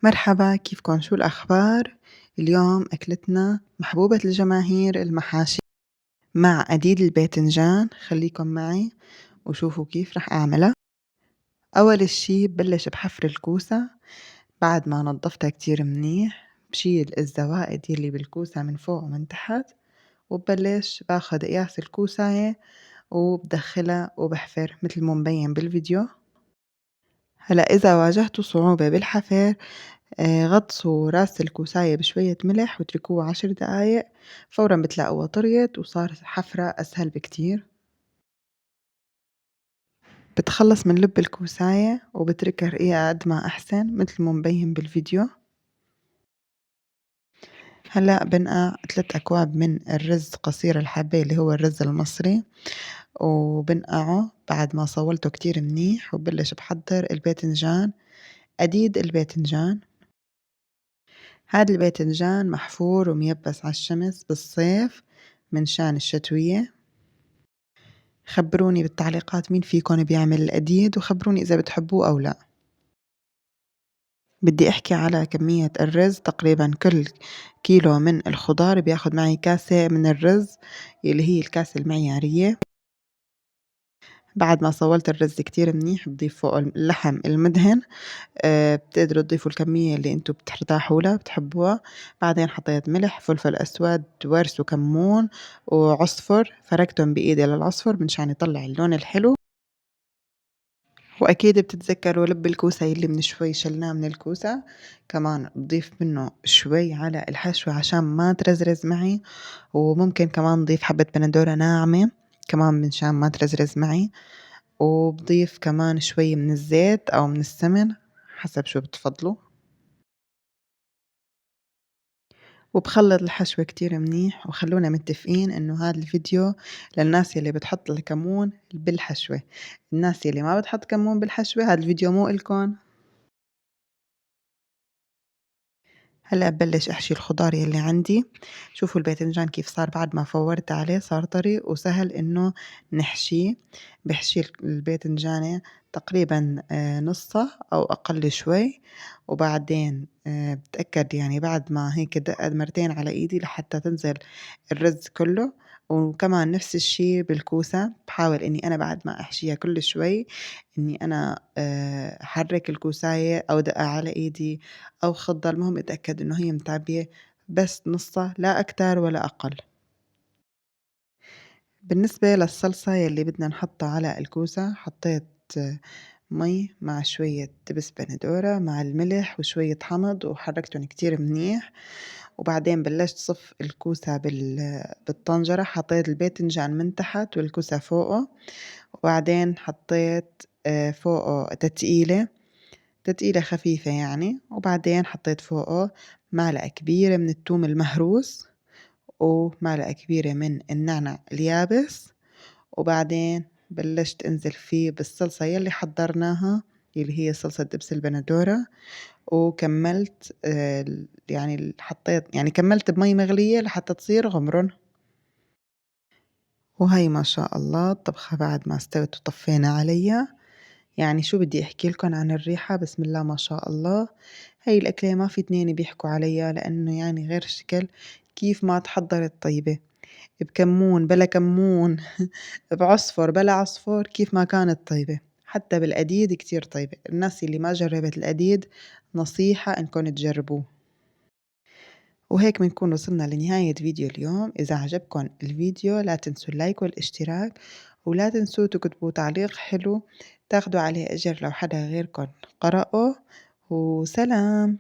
مرحبا، كيفكن؟ شو الأخبار؟ اليوم أكلتنا محبوبة الجماهير المحاشي مع أديد الباذنجان. خليكن معي وشوفوا كيف رح أعملها. أول شي ببلش بحفر الكوسة. بعد ما نضفتها كتير منيح بشيل الزوائد يلي بالكوسة من فوق ومن تحت، وببلش باخد قياس الكوساية وبدخلها وبحفر مثل ما مبين بالفيديو. هلأ إذا واجهتوا صعوبة بالحفر غطسوا راس الكوساية بشوية ملح واتركوها 10 دقايق، فورا بتلاقوها طريت وصار حفرة أسهل بكتير. بتخلص من لب الكوساية وبتركها رقيقة قد ما أحسن مثل ما مبين بالفيديو. هلأ بنقع 3 أكواب من الرز قصير الحبة اللي هو الرز المصري، وبنقعه بعد ما صولته كتير منيح، وبلش بحضر الباذنجان. أديد الباذنجان، هاد الباذنجان محفور وميبس عالشمس بالصيف من شان الشتوية. خبروني بالتعليقات مين فيكن بيعمل الأديد، وخبروني إذا بتحبوه أو لأ. بدي أحكي على كمية الرز. تقريبا كل كيلو من الخضار بياخد معي كاسة من الرز اللي هي الكاسة المعيارية. بعد ما صولت الرز كتير منيح بضيف فوق اللحم المدهن. بتقدروا تضيفوا الكمية اللي انتوا بترتاحوا لها بتحبوها. بعدين حطيت ملح، فلفل أسود، ورس، وكمون، وعصفر. فركتهم بإيدي للعصفر منشان يطلع اللون الحلو. وأكيد بتتذكروا لب الكوسة يلي من شوي شلناه من الكوسة، كمان بضيف منه شوي على الحشوة عشان ما ترزرز معي. وممكن كمان نضيف حبة بندورة ناعمة كمان منشان ما ترزرز معي. وبضيف كمان شوي من الزيت أو من السمن حسب شو بتفضلوا. وبخلط الحشوة كتير منيح. وخلونا متفقين إنه هذا الفيديو للناس يلي بتحط الكمون بالحشوة. الناس يلي ما بتحط كمون بالحشوة هذا الفيديو مو إلكن. هلأ ببلش أحشي الخضار يلي عندي. شوفوا الباذنجان كيف صار بعد ما فورت عليه، صار طري وسهل إنه نحشيه. بحشي الباذنجانة تقريبا نصها أو أقل شوي. وبعدين بتأكد يعني بعد ما هيك دقت مرتين على إيدي لحتى تنزل الرز كله. وكمان نفس الشي بالكوسة، بحاول إني أنا بعد ما أحشيها كل شوي إني أنا أحرك الكوساية أو دقها على إيدي أو خضة، المهم أتأكد إنه هي متعبية بس نصها لا أكتر ولا أقل. بالنسبة للصلصة يلي بدنا نحطها على الكوسة، حطيت مي مع شوية دبس بندورة مع الملح وشوية حمض وحركتهم كتير منيح. وبعدين بلشت صف الكوسة بالطنجرة. حطيت الباذنجان من تحت والكوسة فوقه. وبعدين حطيت فوقه تتقيلة خفيفة يعني. وبعدين حطيت فوقه معلقة كبيرة من الثوم المهروس ومعلقة كبيرة من النعناع اليابس. وبعدين بلشت أنزل فيه بالصلصة يلي حضرناها اللي هي صلصة دبس البندورة. وكملت يعني حطيت يعني كملت بمي مغلية لحتى تصير غمرن. وهي ما شاء الله الطبخة بعد ما استوت وطفينا عليها. يعني شو بدي أحكي لكم عن الريحة، بسم الله ما شاء الله. هاي الأكلة ما في اتنين بيحكوا عليها لأنه يعني غير شكل كيف ما تحضرت طيبة. بكمون بلا كمون بعصفر بلا عصفر كيف ما كانت طيبة. حتى بالأديد كتير طيبة. الناس اللي ما جربت الأديد نصيحة إنكم تجربوه. وهيك بنكون وصلنا لنهاية فيديو اليوم. إذا عجبكم الفيديو لا تنسوا اللايك والاشتراك، ولا تنسوا تكتبوا تعليق حلو تاخدوا عليه أجر لو حدا غيركم قرأه. وسلام.